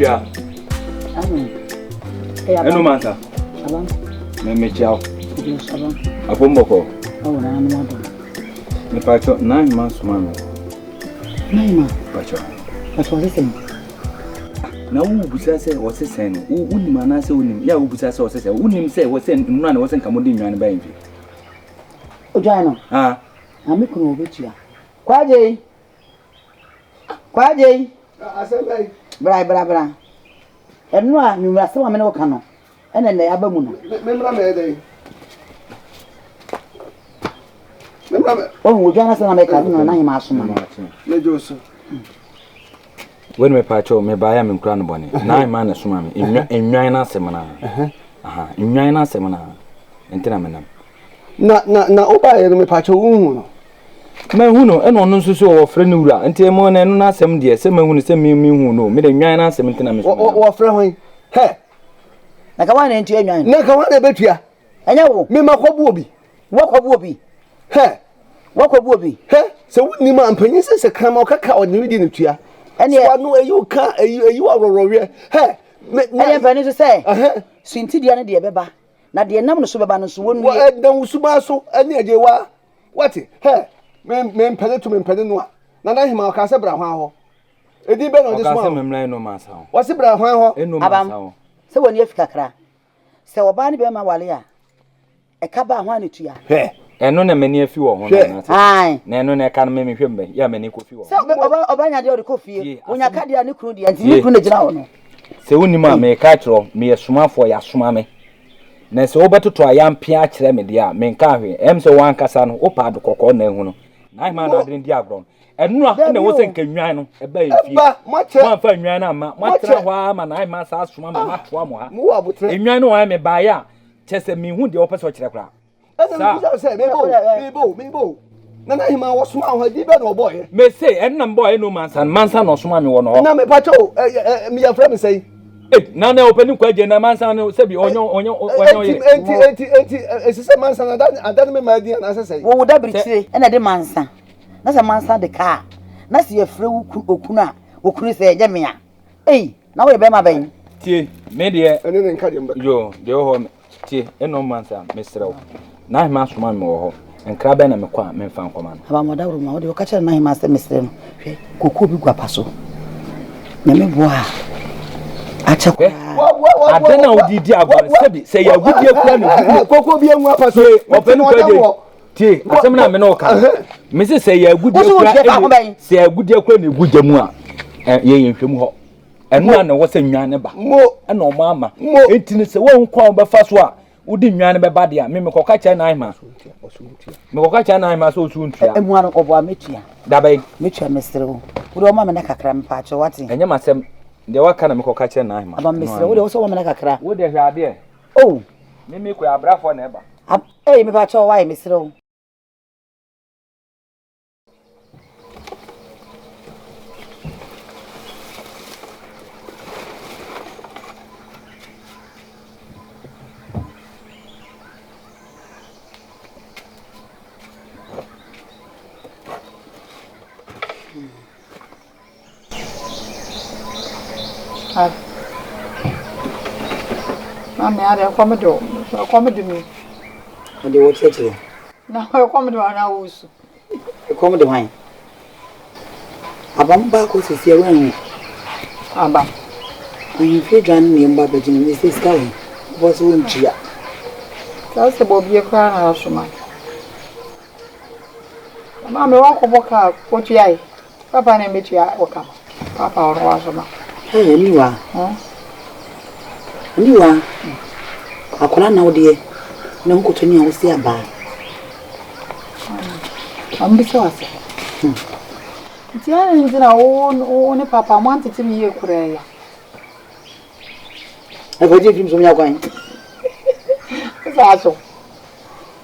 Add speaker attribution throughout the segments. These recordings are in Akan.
Speaker 1: Bia. Eno manta.
Speaker 2: Abang.
Speaker 1: Me ciao.
Speaker 2: Abang.
Speaker 1: Apomboko.
Speaker 2: Oh, na no.
Speaker 1: Me pacho 9 months man.
Speaker 2: 9 months.
Speaker 1: Pacho.
Speaker 2: What was it?
Speaker 1: Na busa se wo se sen no. Unim ana se unim. Ya busa se wo se sen. Unim se wo sen nuna na wo sen kamodi nwan ba mfi.
Speaker 2: Ojai no.
Speaker 1: Ah.
Speaker 2: Amikunu obetua. Kwaje. Kwaje.
Speaker 3: Asembai.
Speaker 2: Bra. Enu a nyumra se wa me no ka no. Ene ne aba mu no.
Speaker 3: Memra me dey. Memra me.
Speaker 2: Oh, ojana se na me ka no na hima asoma.
Speaker 3: Me joso.
Speaker 1: When me pacho me baya me nkura no bone. Na ma na soma me. Enwan na asem na. Aha. Enwan na asem na. Entina me nam.
Speaker 3: Na oba ye me pacho hu no.
Speaker 1: Ma hu no eno no nso so wo frɛ no wura. Enti mo na eno na asem de se ma hu no se me hu no. Me de enwan na asem entina me so.
Speaker 3: Wo frɛ hwan? He.
Speaker 2: Na ka wa na ntu enwan.
Speaker 3: Na ka wa na betua.
Speaker 2: Enya wo.
Speaker 3: Me makobu obi.
Speaker 2: Wo kobu obi.
Speaker 3: He.
Speaker 2: Wo kobu obi.
Speaker 3: He. Se woni ma ampanyin se kama okaka odni di ne tua.
Speaker 2: Ene
Speaker 3: wa no ayi oka ayi warororwe. He.
Speaker 2: Ene mpa ni so se. Swinti dia ne de beba. Na de nam no so beba no so wonu.
Speaker 3: Wo edan usuma so ene ade wa. What? He. Me mpede no a. Na na hima oka se bra hwan ho. Edi be no de so.
Speaker 1: Oka se memlan no ma sa ho.
Speaker 3: Wo se bra hwan ho.
Speaker 1: Eno ma sa ho.
Speaker 2: Se woni afika kra. Se oba ne be ma wale a. E ka ba hwan ne tua.
Speaker 3: He.
Speaker 1: Eno na mani afi wo ho na.
Speaker 2: Ai.
Speaker 1: Na eno na ka no me hwembe. Ya mani kofi wo.
Speaker 2: Se oba nya de o de kofie. Onya ka de ne kunu de anti ne kunu na gina ho no.
Speaker 1: Se woni ma me ka kiro me yesomafo ya soma me. Na se obetoto ayampia kire me de a me nka hwe. Em se wan kasa no opa do kokko na ehu no. Na ma na de ndi agron. Enu a na wo se nka nwan no e ba yefie. Mo fa nwan na ma. Mo tra hwa ma na ma sa asoma ma matoa mo ha.
Speaker 3: Mo wa botre.
Speaker 1: Enwan no wa me ba ya. Chese me hu de opese o kire kra.
Speaker 3: Ana mo say mebo. Na hima wo soma ho di be no boy.
Speaker 1: Me say en na boy no mansa no soma me wo no.
Speaker 3: Na me pacho me ya fra me say.
Speaker 1: Na open kwa je na mansa no se bi onyo
Speaker 3: enti esese mansa na adan me ma di na asese.
Speaker 2: Wo da brichire e na de mansa. Na se mansa de ka. Na se yefre okunu a okunu se eje me a. Na wo be ma ben.
Speaker 1: Tie me de
Speaker 3: ene ne nka de mba.
Speaker 1: Yo de ho tie eno mansa me srew. Na hima soma me wo ho. Enkra be na me kwa me mfa nkoma no.
Speaker 2: Aba moda wuro ma wo de ka kire na hima se me sre no. Hwe koku bi gwa paso. Na me bo a achakwa
Speaker 1: adena odidi agware sebi se ya gudie kwa ne
Speaker 3: kokko bi enwa paso
Speaker 1: openu kwa tie asem na me no ka me se ya gudie kwa se ya gudie kwa ne gujamu a ye yenhwem ho enu na wo se nwan ne ba na o mama entini se wo nkwa be fa so a udi nwan ne be ba de a me koka cha na ima me koka cha na ima so osu ntua
Speaker 2: emu an obo ametua
Speaker 1: dabai
Speaker 2: metua mesrewo wo de o mama na kakra me pa che wate
Speaker 1: enye masem de waka na me koka cha na ima
Speaker 2: aba mesre wo de wo so mama na kakra
Speaker 1: wo de hwe ade
Speaker 2: oh
Speaker 1: me ko abrafo na eba
Speaker 2: me pa che why mesrewo
Speaker 4: Mami, are komedo me.
Speaker 2: And they watch it.
Speaker 4: Na komedo ana wusu.
Speaker 2: Come the wine. Abam ba ko sisi ewan.
Speaker 4: Aba.
Speaker 2: We fit dran me mba be jini Mr. Sky. Boss won tia.
Speaker 4: Ka se bo bie kwa na asoma. Mami wa ko boka ko tuai. Papa na metua woka. Papa oro asoma.
Speaker 2: Niwa. Niwa. Akola na wode na nkotoni a wo se aba.
Speaker 4: Ambisa wase. Tiana nzina o ne papa mwantete mi ye kureya.
Speaker 2: Agoje fim so nya kwan.
Speaker 4: Saso.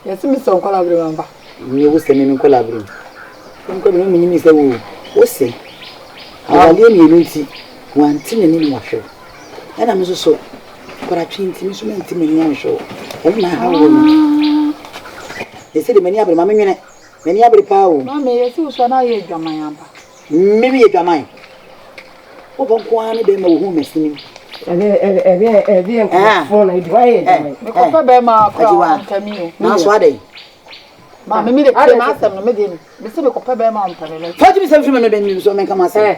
Speaker 4: Yesi mi son collaborate mamba.
Speaker 2: Mi wo se mi collaborate. Nko bi mi ni se wo se. Awale mi nti wanti ne ni mo hwe. Ana mi so para twinti mi so menti me nya hwe. E na ha wo mi. Ese de mani abre ma menwene. Mani abre pa o.
Speaker 4: Mama yesi wo so na ye dwaman amba.
Speaker 2: Mimi ye dwaman. o bon ko an be ma wo hu mesini
Speaker 4: phone I do me ko be ma ko antami
Speaker 2: na so ade
Speaker 4: ma me de ke ma asem no me de me se me ko be ma ampane no
Speaker 2: fati bi se fi me no be mi so men kama se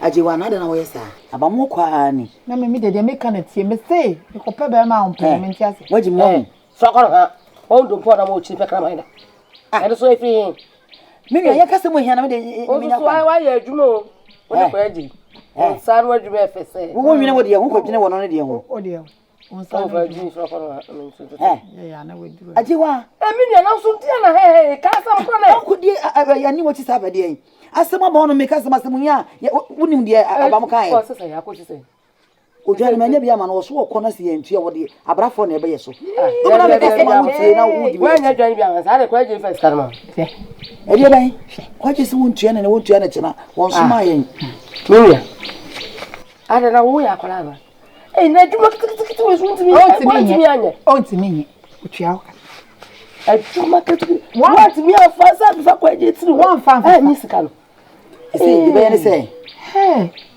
Speaker 2: ajiwa na de na wo yesa aba mo kwa ani
Speaker 4: na me de me ka na tie me se me ko be ma ampane me ntia se
Speaker 2: waji mo
Speaker 5: so ko ha o ndo po na mo chi pe kra ma ina e so e fi
Speaker 2: me ya ka se mo hia na me de
Speaker 5: me nya kwa wa ya adwuma o de ko adi on saru adwuma e fese
Speaker 2: wo nwina wo de ho ko dwene wo no de ho
Speaker 4: o de on
Speaker 5: saru fa ji so ko na me so
Speaker 4: ya na we duro
Speaker 2: ajiwa
Speaker 5: me nya na so ntia na ka sam ko na
Speaker 2: ko di ya ni wo chi sa ba de yin asema ba no me ka sama asemu ya wonim de aba mo kan
Speaker 5: ko sesa ya ko chi se
Speaker 2: Ojani manya bia ma no so ko na se yantua wo de abrafo na ebe yeso no na me ka se ma mutie na wo di
Speaker 5: we nya dwan bia ma sa de ko je first karma
Speaker 2: e dia ban ko je se wontua na wontua na chena won so ma yen
Speaker 5: meya ada na wo ya kola ba na djuma kiti we so ntimi anya
Speaker 4: o ntimi otua
Speaker 5: djuma kiti wa ntimi afasa bi fa ko je tiri
Speaker 4: won fa
Speaker 5: ni sika no
Speaker 2: e di be ne se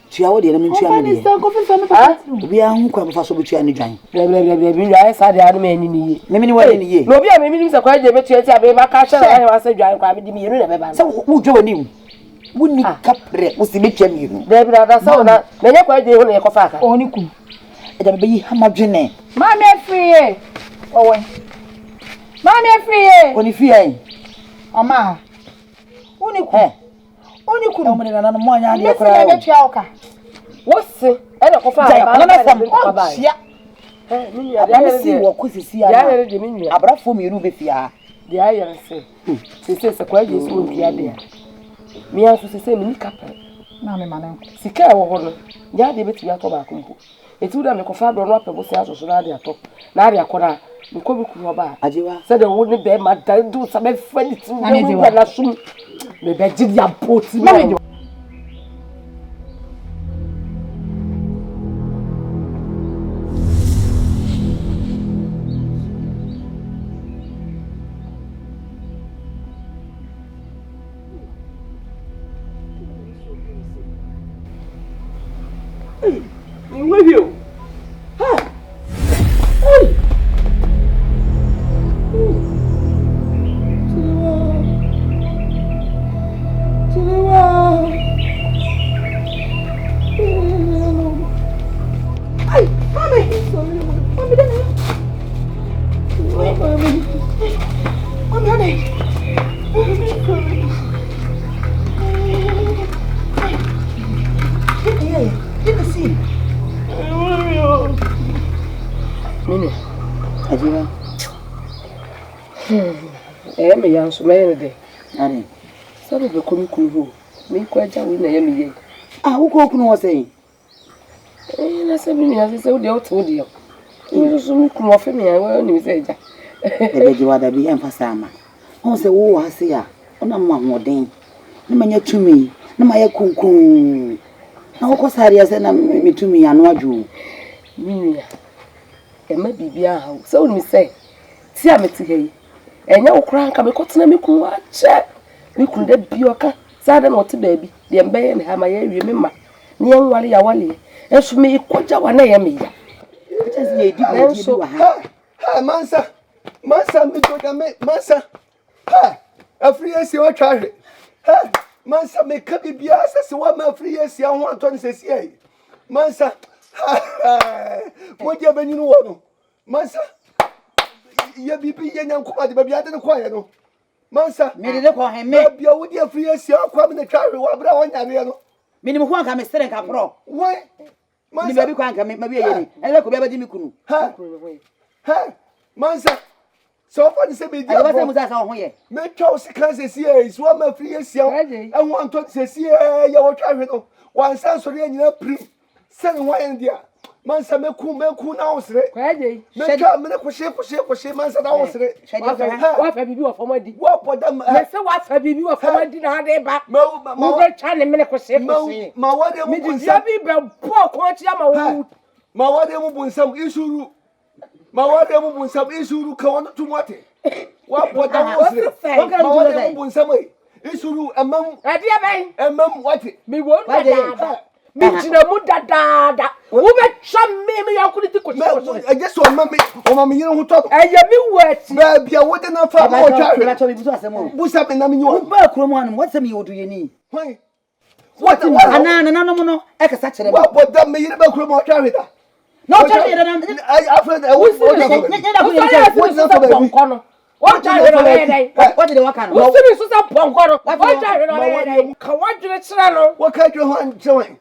Speaker 2: tua wo de na me tua me de obi a hu kwa me fa so be tua ni dwan
Speaker 5: bia bi ya sa de anu me ni ye
Speaker 2: me ni wani ni ye
Speaker 5: no bi a me ni se ko je be tua ti abe ba ka sha na wa sa dwan kwa me di me yenu na be ba
Speaker 2: so wo dwo ni wuni kapre wo si be tua me yenu
Speaker 5: de bi da sa na me nya kwa je hu na ye ko fa ka
Speaker 4: oni kum
Speaker 2: e da be yi hamadwene
Speaker 4: ma me free owe ma me free
Speaker 2: oni fi ai
Speaker 4: oma oni kum oni kum
Speaker 2: o me na mo anya de
Speaker 4: kra me tua oka
Speaker 5: wo si e de ko fa ba
Speaker 2: na sam
Speaker 5: ko ba
Speaker 2: sia
Speaker 5: ni ya
Speaker 2: de si wo ko sisi ya
Speaker 5: ya de mi nua
Speaker 2: abrafo mi ru be fia
Speaker 5: de ayer se se kwa je so ntia de mi aso se mi ni kapel
Speaker 4: na me manen
Speaker 5: sika e wo ho no ya de beti ato ba kompo etu da me ko fa do no apebo se aso so na de ato na de akora me ko bi ku oba
Speaker 2: ajiwa
Speaker 5: se de wo ni be ma da do sa be fa ni ti na sum me be ji ya poti me
Speaker 3: Review.
Speaker 2: ajiwa
Speaker 5: me yan so me ne de
Speaker 2: ani
Speaker 5: sabe be ko mi kunu ho me ko aja wo na ya me ye
Speaker 2: wo ko kunu wo sei
Speaker 5: na sabe mi ya se wo de o to de mi so mi kunu ofe me ya wo ni se aja
Speaker 2: e be jiwa da bi emfasa ama ho se wo wa se ya ona ma hoden na manya tumi na ma ya kunkun na wo ko sare ya se na mi tumi ya no adwo
Speaker 5: mi ya e ma bibia ha so ni se ti ameti hei enya okura nka me kotena me kun ache me kun da bioka sada no te baabi de mbeye ne ha ma ya wie me ma ne yan wale ya wale enso me ikoja wa na ya me ya
Speaker 2: just ye di bi wa
Speaker 3: Ha mansa mi to da me mansa ha afri esi o twahwe ha mansa me ka bibia sese wa ma afri esi ho anto ne sesi ai mansa mo je benyinu wo no mansa ye bibi ye nyankoma de babia de ko ye no mansa
Speaker 2: me de ko he me
Speaker 3: babia wo de afri esi akwa me ne twahwe wa bra wo nyare no
Speaker 2: minimum ho anka me sere nka pro
Speaker 3: wai
Speaker 2: mansa ni baby ko anka me mabi ye ni ele ko be di mi kunu
Speaker 3: ha mansa so for the same idea
Speaker 2: ayo ba musa sa ho ye
Speaker 3: me twa sika sesi e so ma free esi e ho anto sesi e ya wo twahwe no wan san so re nyina prim se ne wan dia mansa me ku na osre
Speaker 5: kwaje
Speaker 3: me twa me ko she mansa da osre
Speaker 5: wa fa bibi wa famadi
Speaker 3: wa podam
Speaker 5: me se wa fa bibi wa famadi na de ba mo be twa ne me ko she
Speaker 3: ma wa de mu
Speaker 5: mi dia bi be po ko tia ma wo
Speaker 3: ma wa de mu bunsam isuru ma wa de mu bunsam isuru ka wonu tumote wa podam osre ma wa de mu bunsam isuru emam
Speaker 5: adia ben
Speaker 3: emam wati
Speaker 5: mi wo na da Mijina muda dada. Ube cham me yakuniti ko.
Speaker 3: I guess on mammy, you know who talk.
Speaker 5: I am me wet.
Speaker 3: Baby, I wouldn't have found my child. What's up in you?
Speaker 2: What's the you do you need?
Speaker 3: Why?
Speaker 2: What? No. I can such a
Speaker 3: what that may about Cromwell carry that? No, I've heard that.
Speaker 5: What did they work on? What did you say?
Speaker 3: What kind of hand join?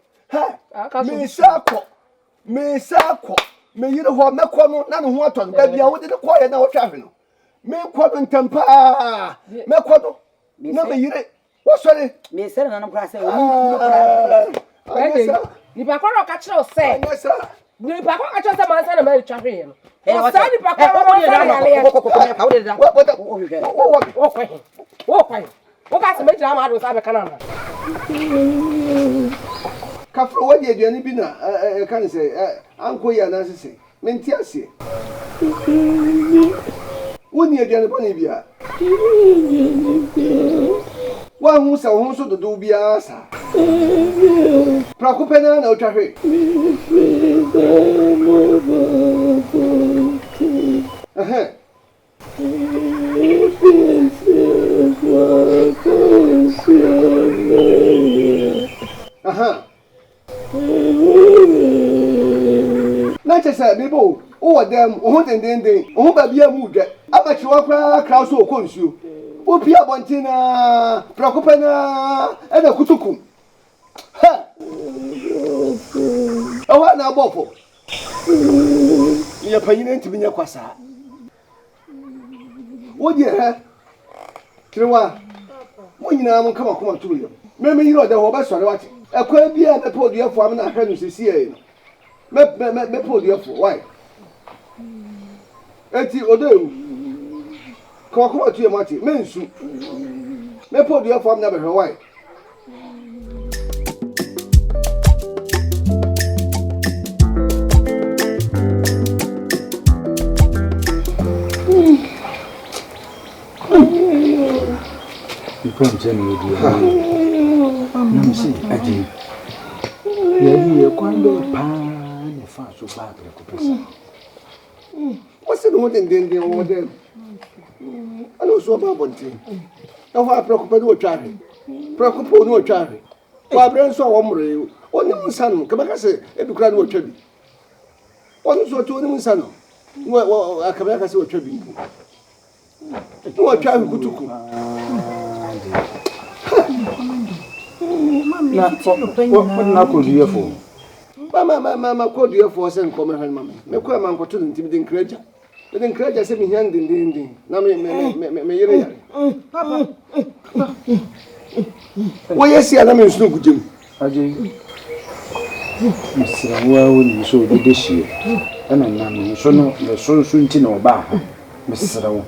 Speaker 3: Me sako. Me you know what me kwano na no ho aton baby a wo de kwaya na wo twafe no. Me kwado ntampa. Me kwado. Na me yire. Wo sori.
Speaker 2: Me sere na no kra se o
Speaker 5: ni pa kwano ka kire o se. Ni pa kwano ka kire se man se na me twafe no. O sa ni pa kwano What got to make your mother was a canana?
Speaker 3: Kafro, what did you be now? I can't say, Uncle Yanasi, Mentiasi. Wouldn't you get a bonibia? One who's a home so to do be asa. Procopena no traffic. Not just a people, oh, them, oh, then, oh, baby, a mood. I'm a chihuahua crowd so consume. Oh, Pia Bontina, Procopena, and a Kutukum. Ha! Oh, what now, Boppo? You're paying to be your quasa. What dear, Kiwa? When you know, come on to you. Maybe you know the whole best what a quail be at the podium for an apprentice to see. Me podium for why? Eti Odo. Come on to your marty, mensu. Me podium for never her why.
Speaker 1: You see, Aji. You can't go pan if I so bad.
Speaker 3: What's the one in over them? I know so about one thing. Now, I preoccupy no charity. Preoccupy no charity. Why, Brand saw one only son, come back, I say, if you cried no tribute. One so to him, son. Well, I come back, I say, what tribute. No, a child who took
Speaker 1: What could you for?
Speaker 3: Mamma, called you for send common mamma. Make a man for two increase. But encourage us in hand in the now may Papa. Why, yes, I am in Snoop Jim.
Speaker 1: Aji. Mr. Well, so this year. And I'm so no, the so soon to know about Mr.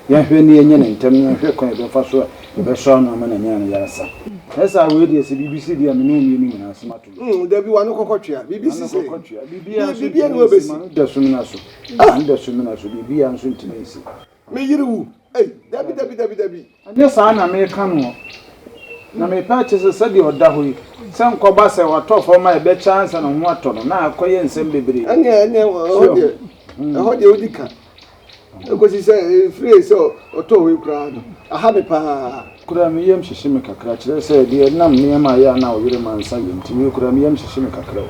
Speaker 1: Yahweh and tell me if you're going to first the son of man and Yanasa. As I will, yes, BBC, the meaning and smart. There be one cocotia, BBC, BB and Webby, the Suminaso, and the Suminaso, BB and Suntinesi. May you, eh, Debbie. And yes, I may come. Now, may purchase a study or Dahui. Some cobassa were taught for my bed chance and on water. Now, Koy and Sembe. And yeah, how do you decant? Because he said, free so, or tow crowd. I have a pa. Could I mean Shishimaka Cratch? They said, dear Nam near my now, you're a man silent. You could have mean Shishimaka Crow.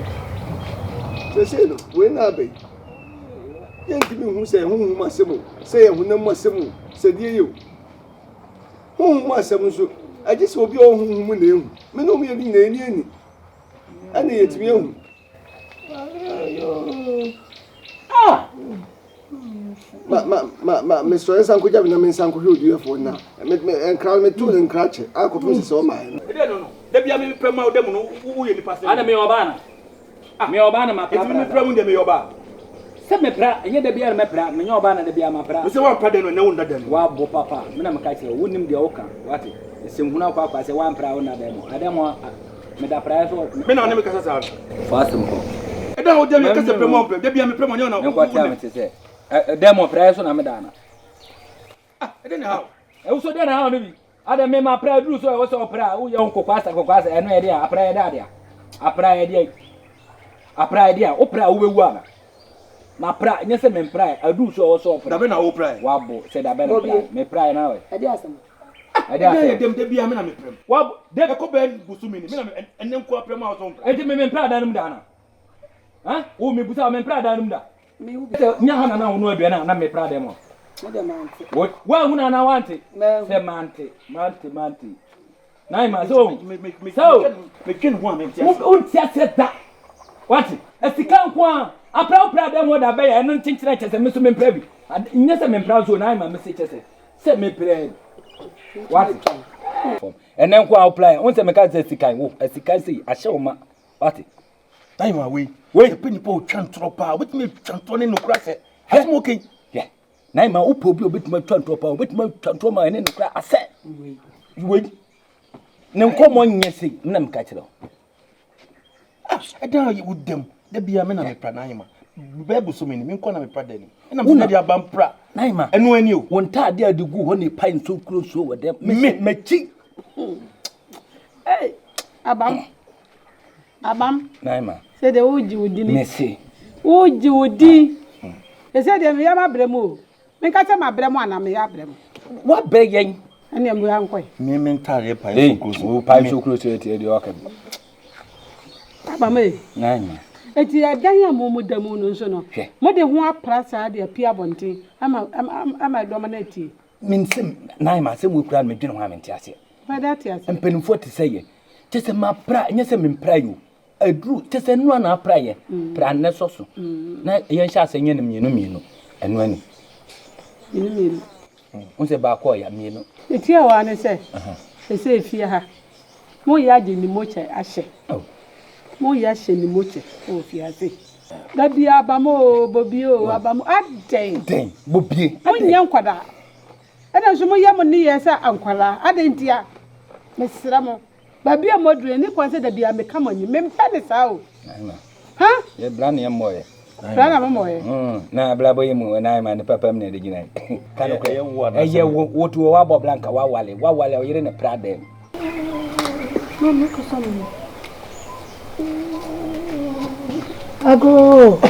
Speaker 1: They said, when I be. Gentlemen who say, whom must say, who no must said you. Whom must so? I just will be all whom we knew. Me no me any. And it's me. Ah! Mr. Sanko Jabin Sanko, who do you for now? And crown me two and cratch. I could put so mine. No. There be a me promote them who you pass. I me Obana. Me Obana, my promote them Yoba. Send me pra, and yet there be a mapra, me Obana, the Biama pra. So what pardon and no that wow, Papa, Minamaka, wouldn't be Oka. What is Simuna Papa? I say one proud of them. I don't want Meda Price or Menamicas. Fast and I don't know them to promote. There be a promotion of what time it is. Demo price on Amadana. I don't know. I also don't know how to be. I don't make my prayer do so. I was so proud. Who your uncle Pasta, and no idea. I pray that. Apra idea. Opera uwe na pra nyese me pra adu so so opera.
Speaker 3: Da be na wo pra.
Speaker 1: Wabo said da be na pra. Me pra na we.
Speaker 2: Ade asem.
Speaker 3: Ade asem. Dem de bia me na me prem.
Speaker 1: Wabo
Speaker 3: de ko ben busumi ni me na enem ko prem a so mpra.
Speaker 1: Enti me pra da num da na. Ha? O me busa me pra da num da. Me hu. Nya ha na wo no adua na me pra da mo.
Speaker 2: Me de mante.
Speaker 1: Wa hu na wante. Se mante. Nai ma so.
Speaker 3: Me kin ho me tia.
Speaker 1: Un tia da. What? Esika nko a apra dem wo da be ya no ntinchira chese me so me mpra bi. Nya se me mpra so nai ma me se chese. Se me mpra. What? Enen nko a apply. On se me ka se sika wo. Esika se ahye wo ma. What?
Speaker 3: Time away. Wait, pe nipa o twantro pa. Obetime twantro ne nokura se. Asmo okay.
Speaker 1: Yeah. Nai ma upo obi obetime twantro pa. Obetime twantro ma ne nokura ase. Wait. Ne nkomo nyese na me ka kire.
Speaker 3: I don't you with them. They be a man and a pranayma. Babu so many, me me pardon. And I'm not your bampra.
Speaker 1: Naima,
Speaker 3: and when you
Speaker 1: won't tie there to go when they pine so close over them. Me cheek.
Speaker 4: Hey, Abam.
Speaker 1: Naima.
Speaker 4: Said the Uji would do.
Speaker 1: Messi.
Speaker 4: Uji would do. They said, I'm a bremo. Make us my bremo and I'm a bremo.
Speaker 1: What begging?
Speaker 4: And I'm going quite.
Speaker 3: Me mentally pine
Speaker 1: so close to the orchid.
Speaker 4: Abame.
Speaker 1: Naima.
Speaker 4: It's a Daniel Momo de Moon, so no. More than one prasa, the Pia Bonte. I'm a dominati.
Speaker 1: Means him, Naima, some will cry me dinner harm in Tiasia.
Speaker 4: By that, yes.
Speaker 1: And penny for to say, just a ma pra, yes, I'm in prayer. A drew, just a no one prayer. Pran nesoso. Night, young shas and yenum, and when you mean, once a bacoya, me.
Speaker 4: It's here, one, say. They say, fear her. More yard in the mocha, I say. Oh. Mo ya she ni moche o fi ase da bia abamo bobio abamo aden
Speaker 1: bobie
Speaker 4: mo nya nkwada ana so mo ya mo ni yesa ankwala aden dia mesira mo ba bia modure ni kwanse da bia me kama ni me mpa ni sa o ha
Speaker 1: ye bla na moye
Speaker 4: bla na moye
Speaker 1: na bla boye mu na ma ni papa me na de gina kana ko ye wotu wa bo blanka wa wale o yire na prade
Speaker 4: no me ko sono
Speaker 5: Ago.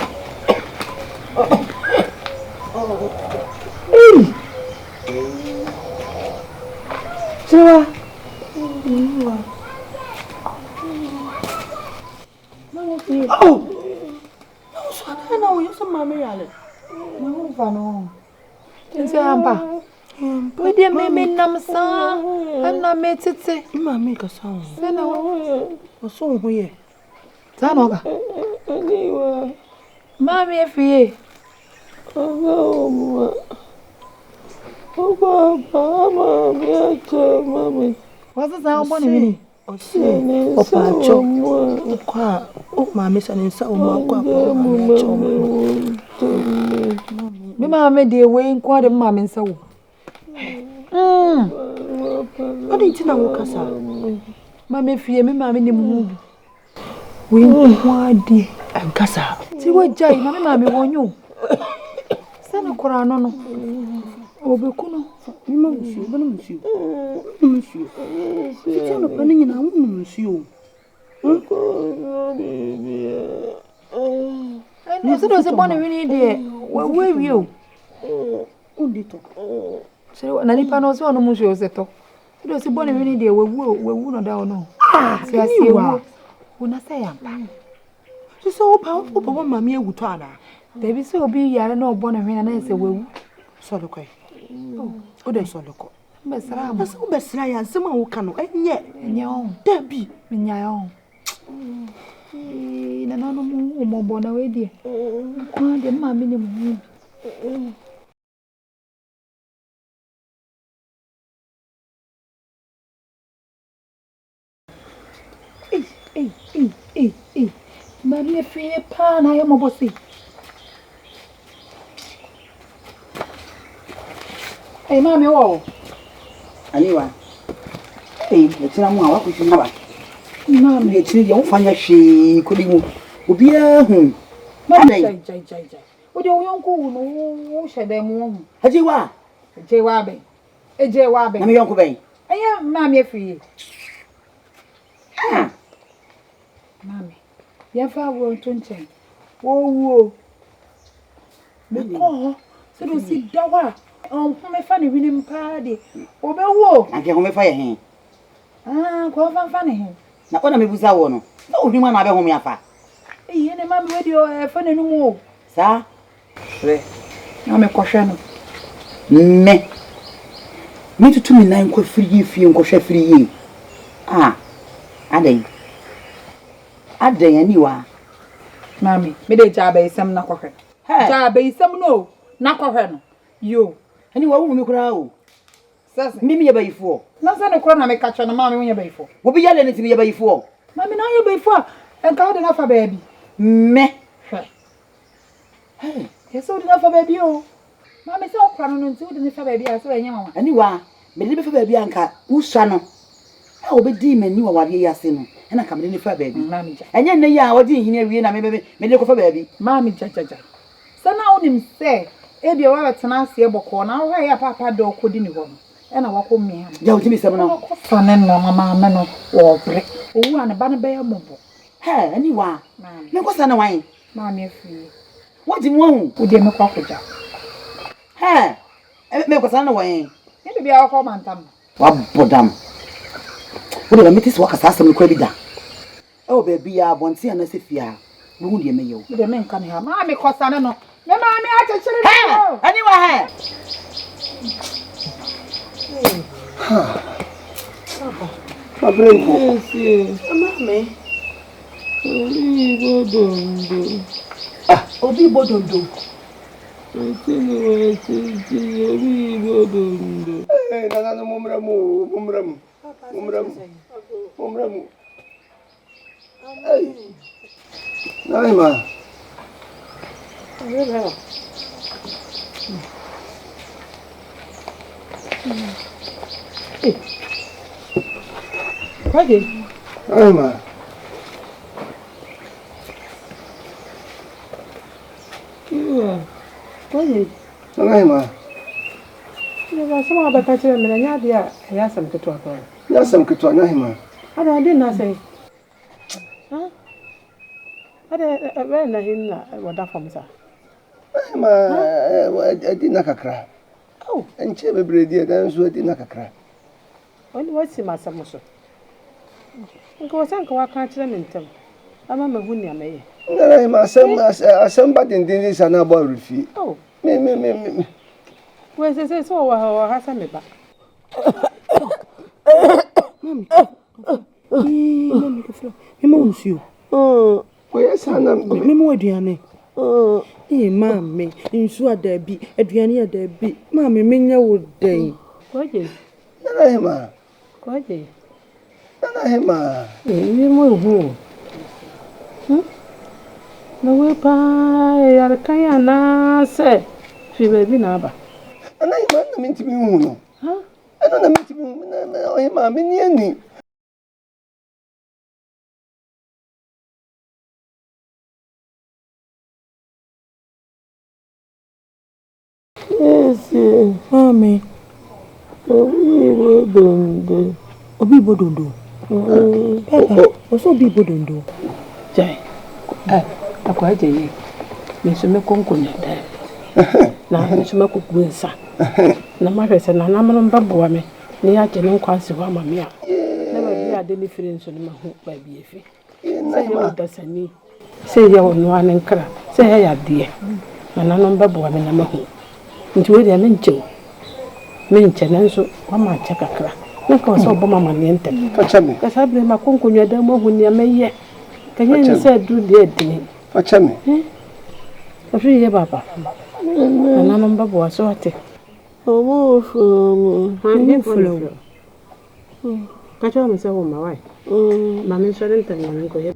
Speaker 5: Sewa. Oh. So I know you some mama yale. No vano. Tense amba. We dey me namsa. Ana me tete.
Speaker 3: Mama ka so.
Speaker 5: Sena wo.
Speaker 3: So ho ye.
Speaker 5: Sanoga. Mami efie. Mami. What's that one mini?
Speaker 3: Opacho. Kwa mama sane nsa o ma kwa
Speaker 5: Me mama dey we kwa de mama nsa wo.
Speaker 3: Odi tina wo kasa.
Speaker 5: Mama efie me mama ni mu. We wadi
Speaker 3: ankasa
Speaker 5: ti wajai na me mama wonyo. Sana kora no no. Obeku no.
Speaker 3: Mi ma nsuo, bana nsuo. Nsuo. Fiti no pani nyina wo nsuo.
Speaker 5: Ni so do se bone wini de. We wi o.
Speaker 3: Undi to.
Speaker 5: Se na nipa no se ono mu nsuo se to. Do se bone wini de we wu no da no. Se asie una say yampa.
Speaker 3: So opa mama ewu to ana.
Speaker 5: Baby so obi yare na obo na hwena na se wewu.
Speaker 3: So do kwai. O de so do ko.
Speaker 5: Besra
Speaker 3: ma. So besra ya nsema wo ka no enye
Speaker 5: on.
Speaker 3: Dabi
Speaker 5: nya on. Na no mu omobo na we die. Kwa de mama ni mu. Mami fie pa na yo mobosi. Mami wo.
Speaker 2: Aniwa. Etina mu awa ku shima ba.
Speaker 5: Mami
Speaker 2: etini ye wo fanya hwe kodi mu. Obi hu. Mami
Speaker 5: jai. O de wo yonku no wo hede mu hu.
Speaker 2: Ajewa.
Speaker 5: Ejewa be. Ejewa be.
Speaker 2: Na me yonku ben.
Speaker 5: Mami fie.
Speaker 6: Mami, Yafa won't tunchen. Whoa. Oh, so do see dawa. Oh, me funny winning party. Obe wo.
Speaker 2: I can home fire him.
Speaker 6: Ah, go funny him.
Speaker 2: Na ona me buza wo no. O hima na be home afa.
Speaker 6: Eh, ene mami we di funny no mo.
Speaker 2: Sa?
Speaker 6: Re. Na me kohwe no.
Speaker 2: Me. Me tutu mi nan kwa free fie nkohwe free yi. Ah. Adan ani wa.
Speaker 6: Mami, me de jaba isam na kohwe. Jaba isam no. Na kohwe no. Yo.
Speaker 2: Ani wa wo mi kura o.
Speaker 6: Sasa.
Speaker 2: Mimi ye bayifo.
Speaker 6: Na sa ne kura na me kacho no mami wo ye bayifo.
Speaker 2: Wo bi yale ne ti ye bayifo.
Speaker 6: Mami na ye bayifo. Enka wo de na fa baby.
Speaker 2: Me.
Speaker 6: Hey, yeso de na fa baby o. Mami se okra no nti wo de ne fa baby a so enye mama.
Speaker 2: Ani wa, me de be fa baby anka usua no. A wo be di mani wa wade ya se no. Na ka me de fa baby.
Speaker 6: Mami ja.
Speaker 2: Enye ne ya wo di hini awie na me de ko fa baby.
Speaker 6: Mami ja. Sana wonim se ebia wa betena ase boko na wo ya papa do kodi ni ho no. E na wako me ha.
Speaker 2: Ja wo ti mi sem no.
Speaker 6: Fa ne no mama me no wo bre. Owu an ba ne be ya mobo.
Speaker 2: He, ani wa.
Speaker 6: Mami.
Speaker 2: Me ko sa na wan.
Speaker 6: Mami afi.
Speaker 2: Wo di mu hu.
Speaker 6: Wo de me kwa koja.
Speaker 2: He. Me ko sa na wan.
Speaker 6: Ne bia wako mantam.
Speaker 2: Wa bodam. Wo de me ti so ka sa asem ko bi da. E o baby ya bonti ana se fia. Wo hu de me yo.
Speaker 6: Wo de me nka ne ha. Mami ko sa ne no. Me mami a chechere
Speaker 2: no. Ani wa he.
Speaker 3: Abrenko.
Speaker 6: Mami.
Speaker 5: Obi bodondo.
Speaker 3: Eh, nana mumramu. Ay. Naima.
Speaker 6: Kwaje?
Speaker 3: Naima.
Speaker 6: Kwaje?
Speaker 3: Naima.
Speaker 6: Ne ba sama ba ka cire mina nya dia ya sam kitwa ko.
Speaker 3: Ya sam kitwa Naima.
Speaker 6: Ada din na sai. Ha? Ada ba na hinna wada famsa.
Speaker 3: Naima, adina kakra.
Speaker 6: Oh,
Speaker 3: Enche bebredi dan so adina kakra.
Speaker 6: wani wasi masam so. Nko wasan ka waka cire min tam. Ama mahuni amaye.
Speaker 3: Naima asem ba dindin sana ba rufi.
Speaker 6: Oh,
Speaker 3: Me.
Speaker 6: we se so wa hasa me ba.
Speaker 5: Mami. Mami ko flo. Me unsu.
Speaker 3: Oya sana
Speaker 5: Me mo aduane. Mami, nsu adabi, aduane adabi. Mami menya wo den.
Speaker 6: Kwaje?
Speaker 3: Naima.
Speaker 6: Kwaje?
Speaker 3: Naima.
Speaker 6: Ni mo hu. Na we pa ya kaya na se fi baby na ba.
Speaker 3: Naima na minti mi hu no.
Speaker 6: Ha?
Speaker 3: Ano na minti mi na Naima me ni ani.
Speaker 5: Yes, mami. Obi bodondo. Papa, oso obi bodondo.
Speaker 6: Jai. Akwaje yi. Me so me konkonya da. Na me so me kukunsa. Na ma hwese na na mo mbaboa me. Ne ya gye ne nkwanse ho amame a. Na ba bi ade ni firi nso ne ma ho ba bi efi. Se ye odasani. Se ye ono ane nkra. Se ye ya de. Na na no mbaboa me na ma ho. Nti we de me nche na nso wa ma cha kakra. Na ka so bo mama ne ntem.
Speaker 3: Facha me.
Speaker 6: Ka sabre ma konkonya da mo hu ne ameye. Ka nye ni se du de edini.
Speaker 3: Facha me.
Speaker 6: Afi ye baba. Na no mbaboa so ate.
Speaker 5: Omo fo.
Speaker 6: Ni flo. Ka cho me se wo ma wai. Ma me so den tan na ko ye.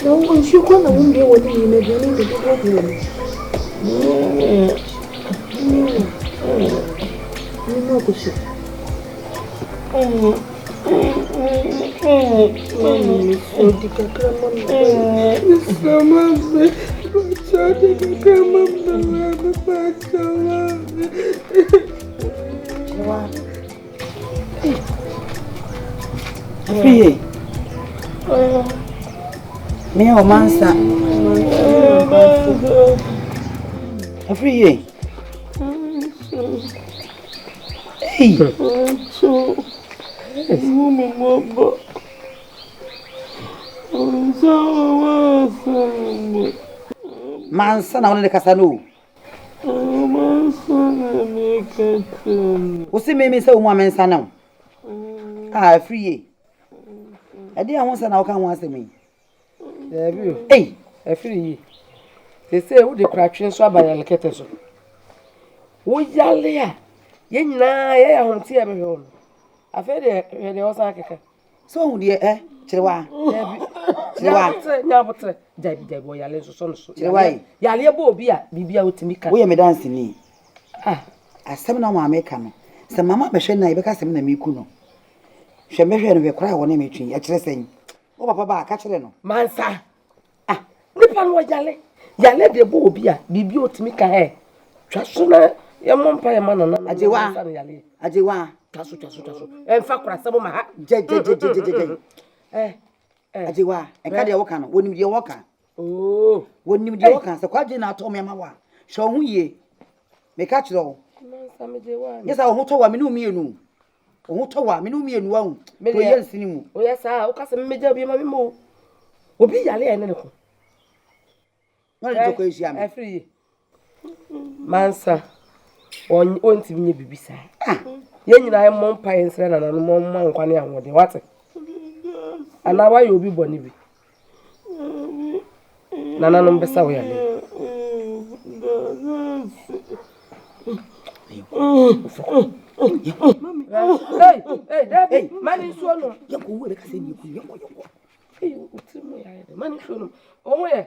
Speaker 5: Não, eu quando um dia eu olhei na minha vida, eu
Speaker 2: Me o mansa. Free. Hey. Mansa na one kasa no. Wosi me say wo mansa na. Ah free. E dey ahun say na wo kan wan asemi. Hey,
Speaker 5: free. They say wo de kratwe so abayalekete so. Wo yale a ye nyina ye ya honti e be ho. Afa de o san keke.
Speaker 2: So hu de chirewa.
Speaker 5: Nyabotre. Dabi wo yale so so.
Speaker 2: Chirewa.
Speaker 5: Yale bo obi a bibia otimi ka.
Speaker 2: Wo ye me dance ni. Asem na ma make no. Se mama be hwe na e be ka sem na me ku no. Hwe me hwe no be kra wo na me twi. E kire sen. Wo papa ba ka kire no.
Speaker 5: Mansa. Nipa no yale. Yale de bo obi a bibia otimi ka he. Twa so na ye mompa ye manana.
Speaker 2: Ajewa.
Speaker 5: Taso. Enfa kura sebo ma ha.
Speaker 2: Je. Ajewa. Enka de wo ka no. Wonim de wo ka.
Speaker 5: Oh.
Speaker 2: Wonim de wo ka. Se kwaje na ato me ma wa. Hwe ho ye. Me ka kire wo.
Speaker 5: Mansa me de wa.
Speaker 2: Yes, I ho to wa me no mienu. Ho to wa me no mienu wa hu. To ye nsini mu.
Speaker 5: O yes ah, o ka se me meja bi ma me mo. Obi yale ene ne ko.
Speaker 2: Wọ́n lè jókòó iṣẹ́ àmì.
Speaker 5: Free. Mansa. On ti binye bibi sa. Ye nyina ye mon pa ensre na no mon ma nkwane ahode. What? Ana wa ye obi boni bi. Nana no mbesa wo yale. Hey, David, mani so no.
Speaker 2: Ye ko wo le ka se ni ku ye ko.
Speaker 5: Hey, utimo ya. Mani so no. Omo ye.